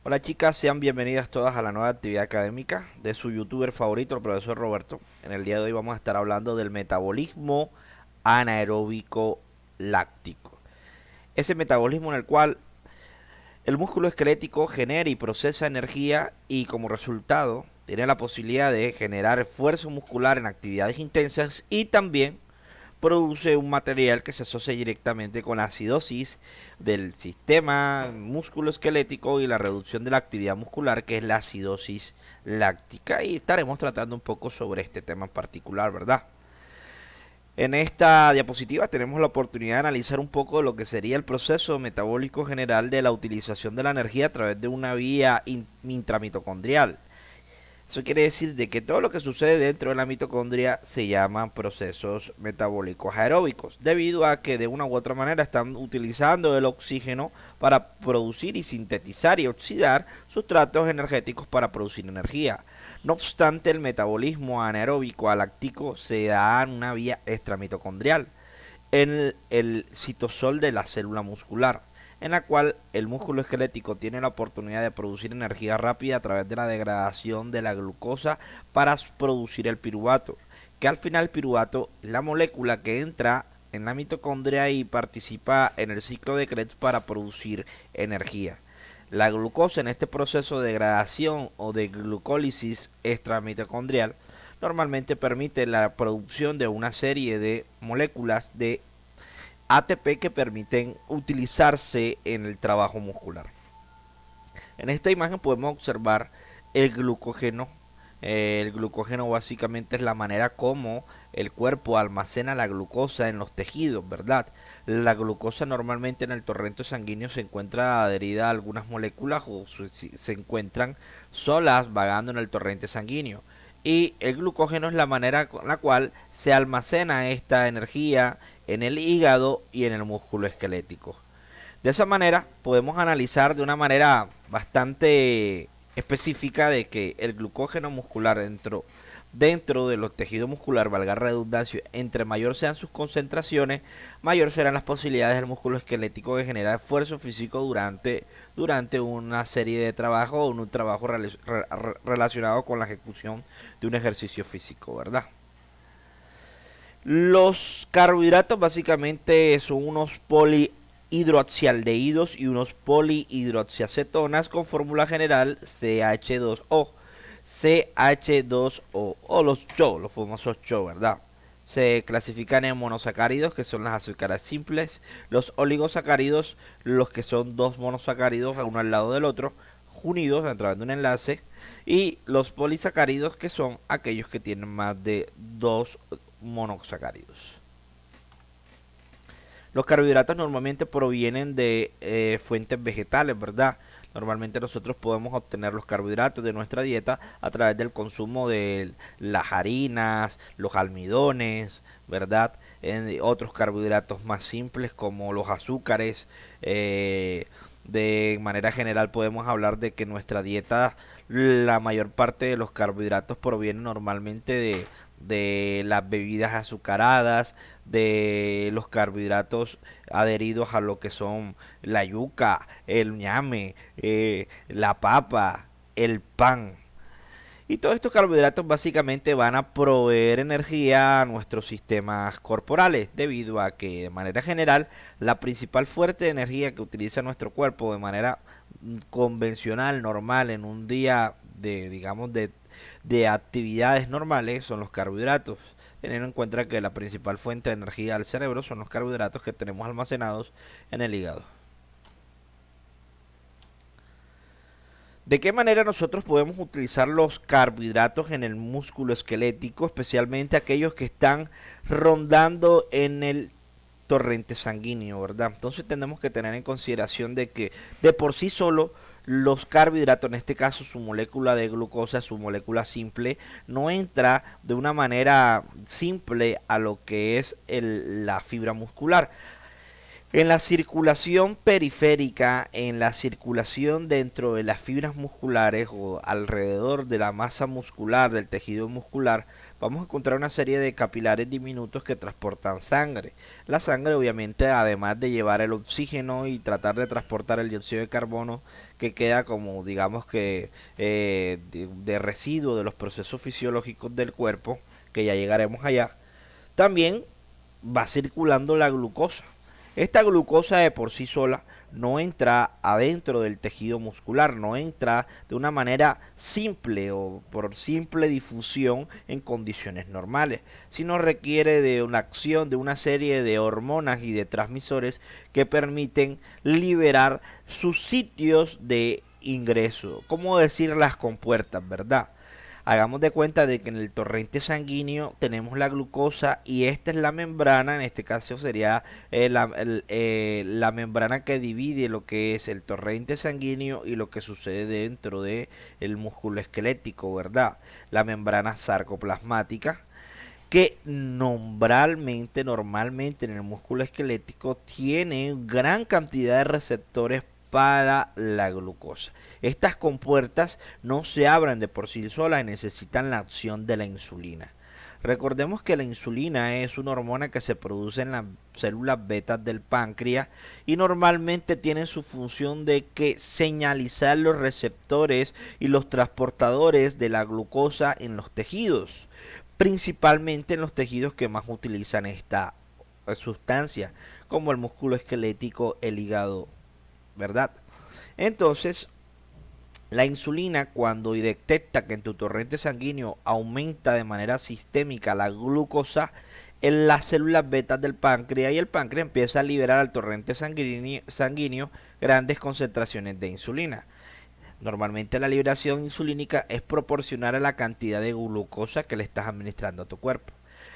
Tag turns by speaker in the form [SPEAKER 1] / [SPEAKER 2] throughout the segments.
[SPEAKER 1] Hola chicas, sean bienvenidas todas a la nueva actividad académica de su youtuber favorito, el profesor Roberto. En el día de hoy vamos a estar hablando del metabolismo anaeróbico láctico. Ese metabolismo en el cual el músculo esquelético genera y procesa energía y como resultado tiene la posibilidad de generar esfuerzo muscular en actividades intensas y también produce un material que se asocia directamente con la acidosis del sistema musculoesquelético y la reducción de la actividad muscular, que es la acidosis láctica. Y estaremos tratando un poco sobre este tema en particular, ¿verdad? En esta diapositiva tenemos la oportunidad de analizar un poco lo que sería el proceso metabólico general de la utilización de la energía a través de una vía intramitocondrial. Eso quiere decir de que todo lo que sucede dentro de la mitocondria se llaman procesos metabólicos aeróbicos, debido a que de una u otra manera están utilizando el oxígeno para producir y sintetizar y oxidar sustratos energéticos para producir energía. No obstante, el metabolismo anaeróbico aláctico se da en una vía extramitocondrial, en el citosol de la célula muscular, en la cual el músculo esquelético tiene la oportunidad de producir energía rápida a través de la degradación de la glucosa para producir el piruvato, que al final el piruvato es la molécula que entra en la mitocondria y participa en el ciclo de Krebs para producir energía. La glucosa en este proceso de degradación o de glucólisis extramitocondrial normalmente permite la producción de una serie de moléculas de ATP que permiten utilizarse en el trabajo muscular. En esta imagen podemos observar el glucógeno. El glucógeno básicamente es la manera como el cuerpo almacena la glucosa en los tejidos, ¿verdad? La glucosa normalmente en el torrente sanguíneo se encuentra adherida a algunas moléculas o se encuentran solas vagando en el torrente sanguíneo. Y el glucógeno es la manera con la cual se almacena esta energía en el hígado y en el músculo esquelético. De esa manera podemos analizar de una manera bastante específica de que el glucógeno muscular dentro de los tejidos musculares, valga redundancia, entre mayor sean sus concentraciones, mayor serán las posibilidades del músculo esquelético de generar esfuerzo físico durante una serie de trabajos o un trabajo relacionado con la ejecución de un ejercicio físico, ¿verdad? Los carbohidratos básicamente son unos polihidroxialdehídos y unos polihidroxiacetonas con fórmula general CH2O. CH2O o los CHO, los famosos CHO, ¿verdad? Se clasifican en monosacáridos, que son las azúcares simples, los oligosacáridos, los que son dos monosacáridos uno al lado del otro, unidos a través de un enlace, y los polisacáridos, que son aquellos que tienen más de dos monosacáridos. Los carbohidratos normalmente provienen de fuentes vegetales, ¿verdad? Normalmente nosotros podemos obtener los carbohidratos de nuestra dieta a través del consumo de las harinas, los almidones, ¿verdad? Otros carbohidratos más simples como los azúcares. De manera general podemos hablar de que nuestra dieta, la mayor parte de los carbohidratos provienen normalmente de las bebidas azucaradas, de los carbohidratos adheridos a lo que son la yuca, el ñame, la papa, el pan. Y todos estos carbohidratos básicamente van a proveer energía a nuestros sistemas corporales, debido a que de manera general la principal fuente de energía que utiliza nuestro cuerpo de manera convencional, normal, en un día de, digamos, de actividades normales son los carbohidratos. Teniendo en cuenta que la principal fuente de energía del cerebro son los carbohidratos que tenemos almacenados en el hígado. ¿De qué manera nosotros podemos utilizar los carbohidratos en el músculo esquelético, especialmente aquellos que están rondando en el torrente sanguíneo, ¿verdad? Entonces tenemos que tener en consideración de que de por sí solo los carbohidratos, en este caso su molécula de glucosa, su molécula simple, no entra de una manera simple a lo que es la fibra muscular. En la circulación periférica, en la circulación dentro de las fibras musculares o alrededor de la masa muscular, del tejido muscular, vamos a encontrar una serie de capilares diminutos que transportan sangre. La sangre, obviamente, además de llevar el oxígeno y tratar de transportar el dióxido de carbono, que queda como, digamos que, de residuo de los procesos fisiológicos del cuerpo, que ya llegaremos allá, también va circulando la glucosa. Esta glucosa de por sí sola no entra adentro del tejido muscular, no entra de una manera simple o por simple difusión en condiciones normales, sino requiere de una acción de una serie de hormonas y de transmisores que permiten liberar sus sitios de ingreso, como decir las compuertas, ¿verdad? Hagamos de cuenta de que en el torrente sanguíneo tenemos la glucosa y esta es la membrana, en este caso sería la membrana que divide lo que es el torrente sanguíneo y lo que sucede dentro de el músculo esquelético, ¿verdad? La membrana sarcoplasmática que normalmente en el músculo esquelético tiene gran cantidad de receptores para la glucosa. Estas compuertas no se abren de por sí solas y necesitan la acción de la insulina. Recordemos que la insulina es una hormona que se produce en las células betas del páncreas y normalmente tiene su función de que señalizar los receptores y los transportadores de la glucosa en los tejidos, principalmente en los tejidos que más utilizan esta sustancia, como el músculo esquelético, el hígado, ¿verdad? Entonces, la insulina, cuando detecta que en tu torrente sanguíneo aumenta de manera sistémica la glucosa en las células betas del páncreas, y el páncreas empieza a liberar al torrente sanguíneo grandes concentraciones de insulina. Normalmente la liberación insulínica es proporcional a la cantidad de glucosa que le estás administrando a tu cuerpo.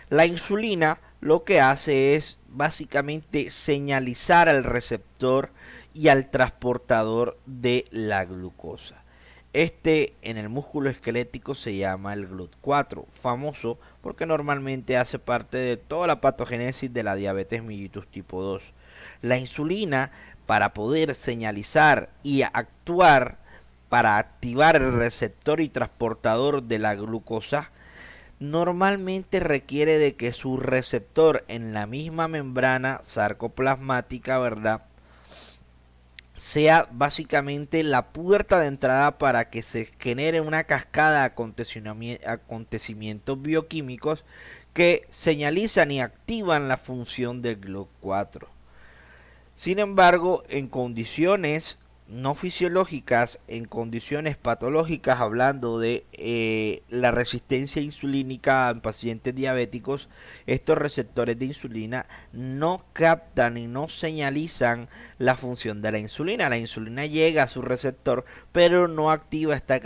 [SPEAKER 1] La insulina lo que hace es básicamente señalizar al receptor y al transportador de la glucosa. Este en el músculo esquelético se llama el GLUT4, famoso porque normalmente hace parte de toda la patogénesis de la diabetes mellitus tipo 2. La insulina, para poder señalizar y actuar para activar el receptor y transportador de la glucosa, normalmente requiere de que su receptor en la misma membrana sarcoplasmática, ¿verdad?, sea básicamente la puerta de entrada para que se genere una cascada de acontecimientos bioquímicos que señalizan y activan la función del GLUT4. Sin embargo, en condiciones no fisiológicas, en condiciones patológicas, hablando de la resistencia insulínica en pacientes diabéticos, estos receptores de insulina no captan y no señalizan la función de la insulina. La insulina llega a su receptor, pero no activa esta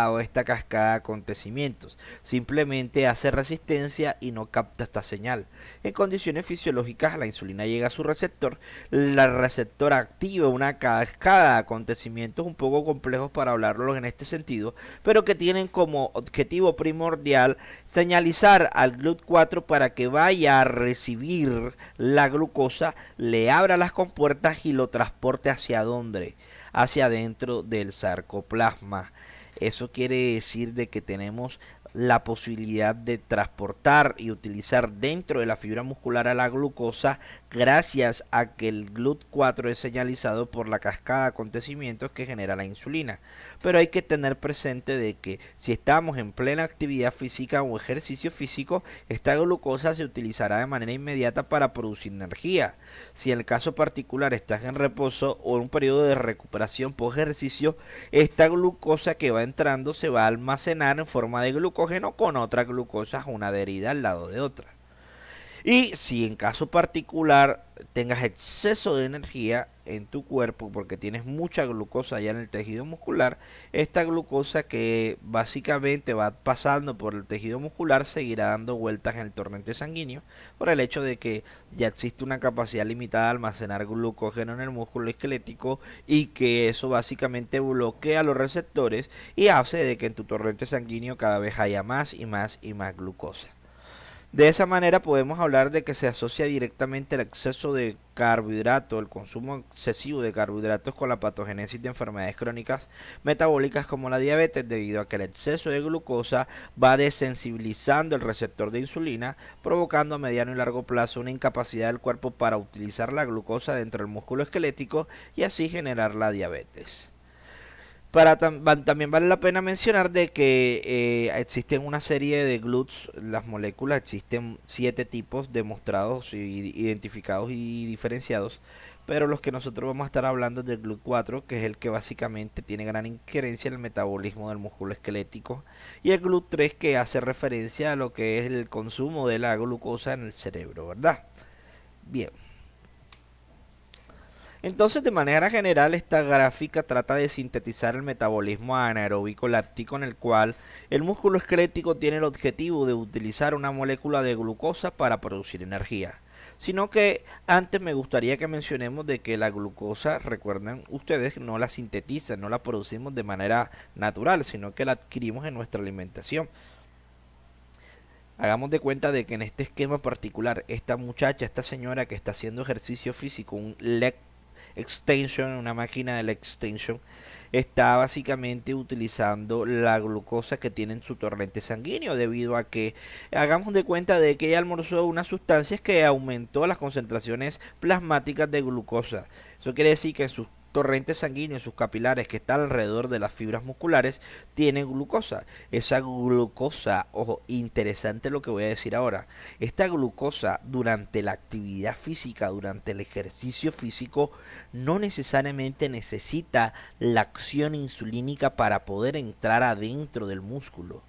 [SPEAKER 1] o esta cascada de acontecimientos. Simplemente hace resistencia y no capta esta señal. En condiciones fisiológicas, la insulina llega a su receptor, la receptor activa una cascada de acontecimientos un poco complejos para hablarlos en este sentido, pero que tienen como objetivo primordial señalizar al GLUT4 para que vaya a recibir la glucosa, le abra las compuertas y lo transporte hacia dónde, hacia adentro del sarcoplasma. Eso quiere decir de que tenemos la posibilidad de transportar y utilizar dentro de la fibra muscular a la glucosa gracias a que el GLUT4 es señalizado por la cascada de acontecimientos que genera la insulina. Pero hay que tener presente de que si estamos en plena actividad física o ejercicio físico, esta glucosa se utilizará de manera inmediata para producir energía. Si en el caso particular estás en reposo o en un periodo de recuperación post ejercicio, esta glucosa que va entrando se va a almacenar en forma de glucógeno con otra glucosa, una adherida al lado de otra. Y si en caso particular tengas exceso de energía en tu cuerpo porque tienes mucha glucosa ya en el tejido muscular, esta glucosa que básicamente va pasando por el tejido muscular seguirá dando vueltas en el torrente sanguíneo por el hecho de que ya existe una capacidad limitada de almacenar glucógeno en el músculo esquelético y que eso básicamente bloquea los receptores y hace de que en tu torrente sanguíneo cada vez haya más y más y más glucosa. De esa manera podemos hablar de que se asocia directamente el exceso de carbohidratos, el consumo excesivo de carbohidratos con la patogénesis de enfermedades crónicas metabólicas como la diabetes, debido a que el exceso de glucosa va desensibilizando el receptor de insulina, provocando a mediano y largo plazo una incapacidad del cuerpo para utilizar la glucosa dentro del músculo esquelético y así generar la diabetes. También vale la pena mencionar de que existen una serie de GLUTs, las moléculas, existen 7 tipos demostrados, identificados y diferenciados, pero los que nosotros vamos a estar hablando es del GLUT4, que es el que básicamente tiene gran injerencia en el metabolismo del músculo esquelético, y el GLUT3, que hace referencia a lo que es el consumo de la glucosa en el cerebro, ¿verdad? Bien. Entonces, de manera general, esta gráfica trata de sintetizar el metabolismo anaeróbico láctico, en el cual el músculo esquelético tiene el objetivo de utilizar una molécula de glucosa para producir energía. Sino que antes me gustaría que mencionemos de que la glucosa, recuerden ustedes, no la sintetizan, no la producimos de manera natural, sino que la adquirimos en nuestra alimentación. Hagamos de cuenta de que en este esquema particular, esta muchacha, esta señora que está haciendo ejercicio físico, un leg extension, una máquina de leg extension, está básicamente utilizando la glucosa que tiene en su torrente sanguíneo, debido a que hagamos de cuenta de que ella almorzó unas sustancias que aumentó las concentraciones plasmáticas de glucosa. Eso quiere decir que sus torrentes sanguíneos, sus capilares que están alrededor de las fibras musculares, tienen glucosa. Esa glucosa, ojo, interesante lo que voy a decir ahora, esta glucosa durante la actividad física, durante el ejercicio físico, no necesariamente necesita la acción insulínica para poder entrar adentro del músculo.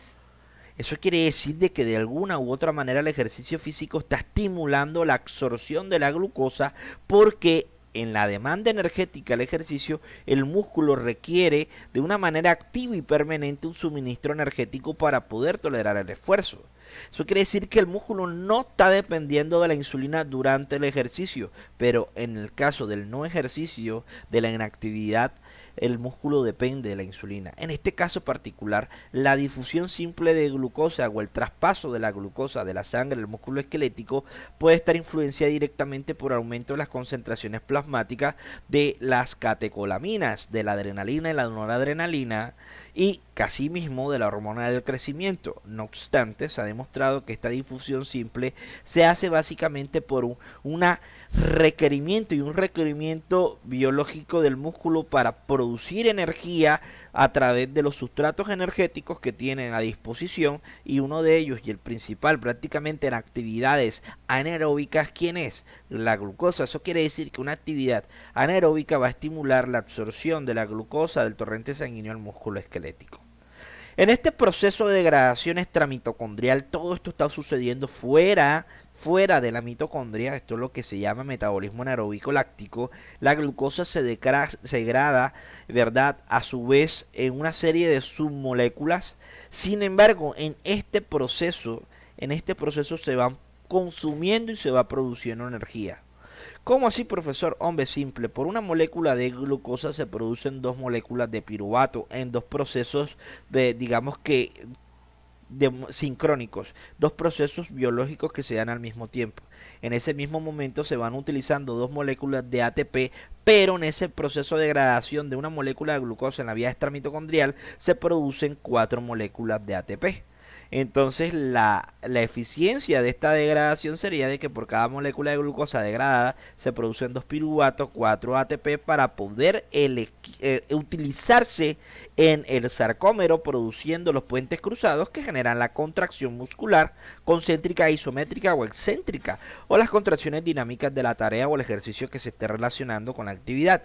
[SPEAKER 1] Eso quiere decir de que de alguna u otra manera el ejercicio físico está estimulando la absorción de la glucosa, porque en la demanda energética del ejercicio, el músculo requiere de una manera activa y permanente un suministro energético para poder tolerar el esfuerzo. Eso quiere decir que el músculo no está dependiendo de la insulina durante el ejercicio, pero en el caso del no ejercicio, de la inactividad, el músculo depende de la insulina. En este caso particular, la difusión simple de glucosa o el traspaso de la glucosa de la sangre al músculo esquelético puede estar influenciada directamente por aumento de las concentraciones plasmáticas de las catecolaminas, de la adrenalina y la noradrenalina, y casi mismo de la hormona del crecimiento. No obstante, se ha demostrado que esta difusión simple se hace básicamente por un requerimiento biológico del músculo para producir energía a través de los sustratos energéticos que tienen a disposición, y uno de ellos, y el principal prácticamente en actividades anaeróbicas, ¿quién es? La glucosa. Eso quiere decir que una actividad anaeróbica va a estimular la absorción de la glucosa del torrente sanguíneo al músculo esquelético. En este proceso de degradación extramitocondrial, todo esto está sucediendo fuera de la mitocondria. Esto es lo que se llama metabolismo anaeróbico láctico. La glucosa se degrada, ¿verdad?, a su vez en una serie de submoléculas. Sin embargo, en este proceso se van consumiendo y se va produciendo energía. ¿Cómo así, profesor? Hombre, simple. Por una molécula de glucosa se producen 2 moléculas de piruvato en 2 procesos de, digamos que, sincrónicos, 2 procesos biológicos que se dan al mismo tiempo. En ese mismo momento se van utilizando 2 moléculas de ATP, pero en ese proceso de degradación de una molécula de glucosa en la vía extramitocondrial se producen 4 moléculas de ATP. Entonces la eficiencia de esta degradación sería de que por cada molécula de glucosa degradada se producen 2 piruvatos, 4 ATP, para poder utilizarse en el sarcómero, produciendo los puentes cruzados que generan la contracción muscular concéntrica, isométrica o excéntrica, o las contracciones dinámicas de la tarea o el ejercicio que se esté relacionando con la actividad.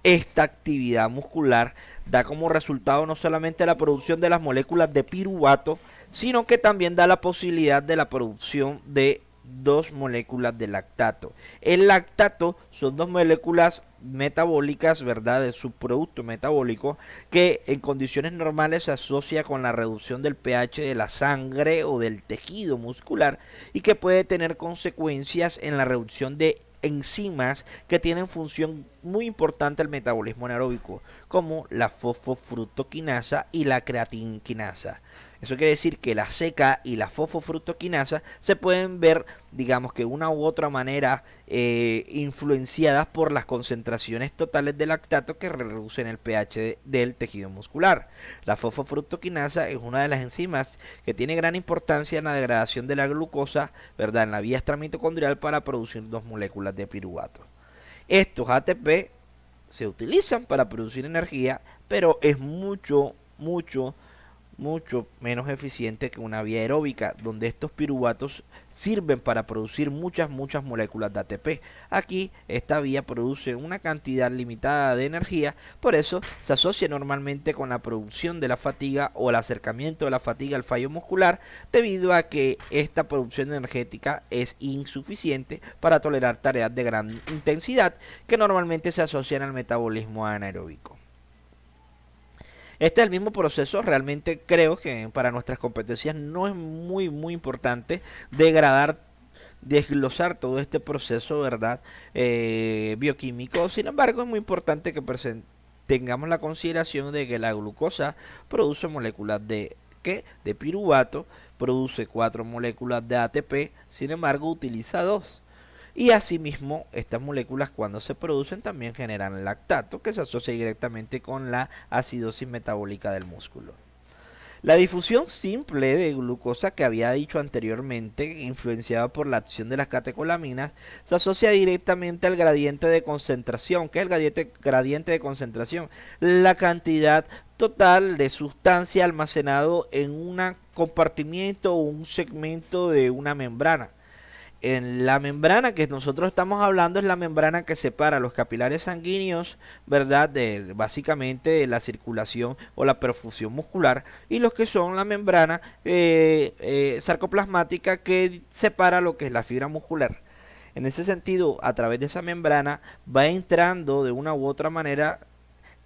[SPEAKER 1] Esta actividad muscular da como resultado no solamente la producción de las moléculas de piruvato, sino que también da la posibilidad de la producción de 2 moléculas de lactato. El lactato son 2 moléculas metabólicas, ¿verdad?, de subproducto metabólico, que en condiciones normales se asocia con la reducción del pH de la sangre o del tejido muscular, y que puede tener consecuencias en la reducción de enzimas que tienen función muy importante el metabolismo anaeróbico, como la fosfofructoquinasa y la creatinquinasa. Eso quiere decir que la CK y la fosfofructoquinasa se pueden ver, digamos que de una u otra manera, influenciadas por las concentraciones totales de lactato que reducen el pH del tejido muscular. La fosfofructoquinasa es una de las enzimas que tiene gran importancia en la degradación de la glucosa, ¿verdad?, en la vía extramitocondrial para producir dos moléculas de piruvato. Estos ATP se utilizan para producir energía, pero es mucho menos eficiente que una vía aeróbica, donde estos piruvatos sirven para producir muchas moléculas de ATP. Aquí esta vía produce una cantidad limitada de energía, por eso se asocia normalmente con la producción de la fatiga o el acercamiento de la fatiga al fallo muscular, debido a que esta producción energética es insuficiente para tolerar tareas de gran intensidad que normalmente se asocian al metabolismo anaeróbico. Este es el mismo proceso. Realmente creo que para nuestras competencias no es muy importante desglosar todo este proceso, ¿verdad? Bioquímico. Sin embargo, es muy importante que tengamos la consideración de que la glucosa produce moléculas de piruvato, produce 4 moléculas de ATP, sin embargo utiliza 2. Y asimismo, estas moléculas cuando se producen también generan lactato, que se asocia directamente con la acidosis metabólica del músculo. La difusión simple de glucosa que había dicho anteriormente, influenciada por la acción de las catecolaminas, se asocia directamente al gradiente de concentración. ¿Qué es el gradiente de concentración? La cantidad total de sustancia almacenado en un compartimiento o un segmento de una membrana. En la membrana que nosotros estamos hablando es la membrana que separa los capilares sanguíneos, ¿verdad?, de básicamente de la circulación o la perfusión muscular, y los que son la membrana sarcoplasmática que separa lo que es la fibra muscular. En ese sentido, a través de esa membrana va entrando de una u otra manera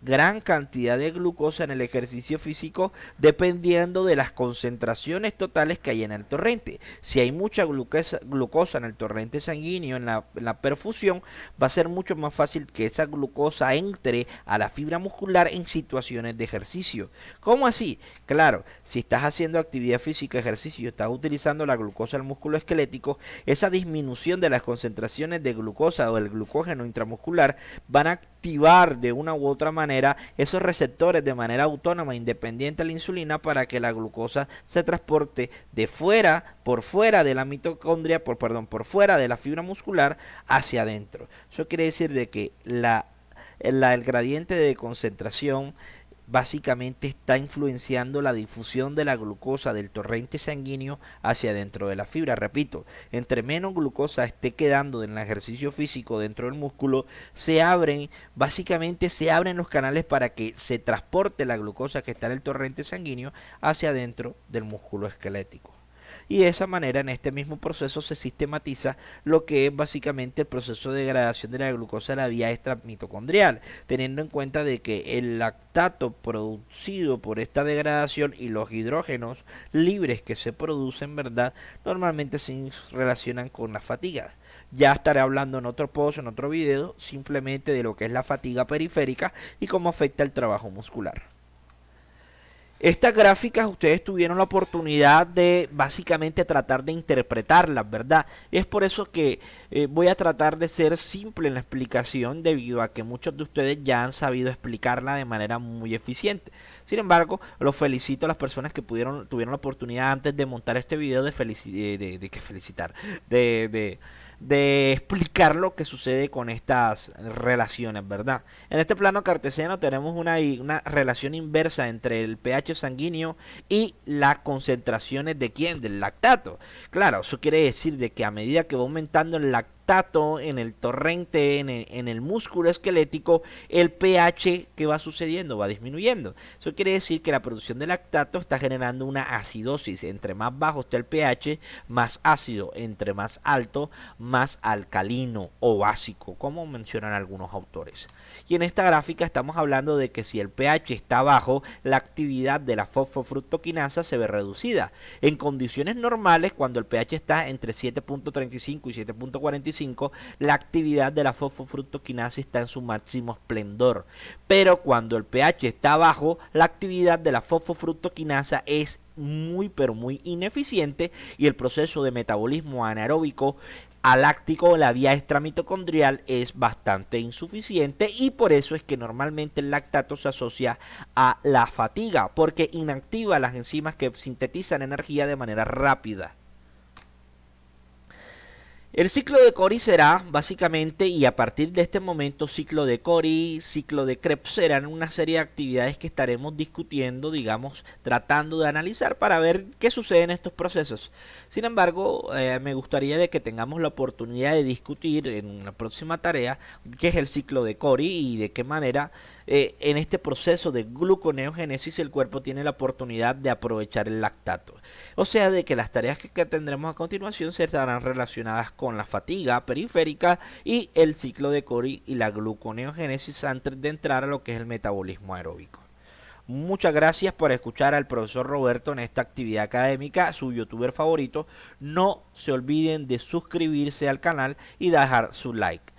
[SPEAKER 1] gran cantidad de glucosa en el ejercicio físico, dependiendo de las concentraciones totales que hay en el torrente. Si hay mucha glucosa en el torrente sanguíneo, en la perfusión, va a ser mucho más fácil que esa glucosa entre a la fibra muscular en situaciones de ejercicio. ¿Cómo así? Claro, si estás haciendo actividad física, ejercicio, y estás utilizando la glucosa del músculo esquelético, esa disminución de las concentraciones de glucosa o el glucógeno intramuscular van a activar de una u otra manera esos receptores de manera autónoma, independiente a la insulina, para que la glucosa se transporte por fuera de la mitocondria, por fuera de la fibra muscular hacia adentro. Eso quiere decir de que el gradiente de concentración básicamente está influenciando la difusión de la glucosa del torrente sanguíneo hacia dentro de la fibra. Repito, entre menos glucosa esté quedando en el ejercicio físico dentro del músculo, básicamente se abren los canales para que se transporte la glucosa que está en el torrente sanguíneo hacia adentro del músculo esquelético. Y de esa manera, en este mismo proceso se sistematiza lo que es básicamente el proceso de degradación de la glucosa en la vía extramitocondrial, teniendo en cuenta de que el lactato producido por esta degradación y los hidrógenos libres que se producen, ¿verdad?, normalmente se relacionan con la fatiga. Ya estaré hablando en otro post, en otro video, simplemente de lo que es la fatiga periférica y cómo afecta el trabajo muscular. Estas gráficas ustedes tuvieron la oportunidad de básicamente tratar de interpretarlas, ¿verdad? Es por eso que voy a tratar de ser simple en la explicación, debido a que muchos de ustedes ya han sabido explicarla de manera muy eficiente. Sin embargo, los felicito a las personas que tuvieron la oportunidad antes de montar este video de explicar lo que sucede con estas relaciones, ¿verdad? En este plano cartesiano tenemos una relación inversa entre el pH sanguíneo y las concentraciones de ¿quién? Del lactato. Claro, eso quiere decir de que a medida que va aumentando el lactato en el torrente, en el músculo esquelético, el pH que va sucediendo va disminuyendo. Eso quiere decir que la producción de lactato está generando una acidosis. Entre más bajo está el pH, más ácido; entre más alto, más alcalino o básico, como mencionan algunos autores. Y en esta gráfica estamos hablando de que si el pH está bajo, la actividad de la fosfofructoquinasa se ve reducida. En condiciones normales, cuando el pH está entre 7.35 y 7.45, la actividad de la fosfofructoquinasa está en su máximo esplendor. Pero cuando el pH está bajo, la actividad de la fosfofructoquinasa es muy pero muy ineficiente y el proceso de metabolismo anaeróbico aláctico, la vía extramitocondrial, es bastante insuficiente, y por eso es que normalmente el lactato se asocia a la fatiga, porque inactiva las enzimas que sintetizan energía de manera rápida. El ciclo de Cori será básicamente, y a partir de este momento, ciclo de Cori, ciclo de Krebs, serán una serie de actividades que estaremos discutiendo, digamos, tratando de analizar para ver qué sucede en estos procesos. Sin embargo, me gustaría de que tengamos la oportunidad de discutir en una próxima tarea qué es el ciclo de Cori y de qué manera en este proceso de gluconeogénesis el cuerpo tiene la oportunidad de aprovechar el lactato. O sea, de que las tareas que tendremos a continuación serán relacionadas con la fatiga periférica y el ciclo de Cori y la gluconeogénesis antes de entrar a lo que es el metabolismo aeróbico. Muchas gracias por escuchar al profesor Roberto en esta actividad académica, su youtuber favorito. No se olviden de suscribirse al canal y dejar su like.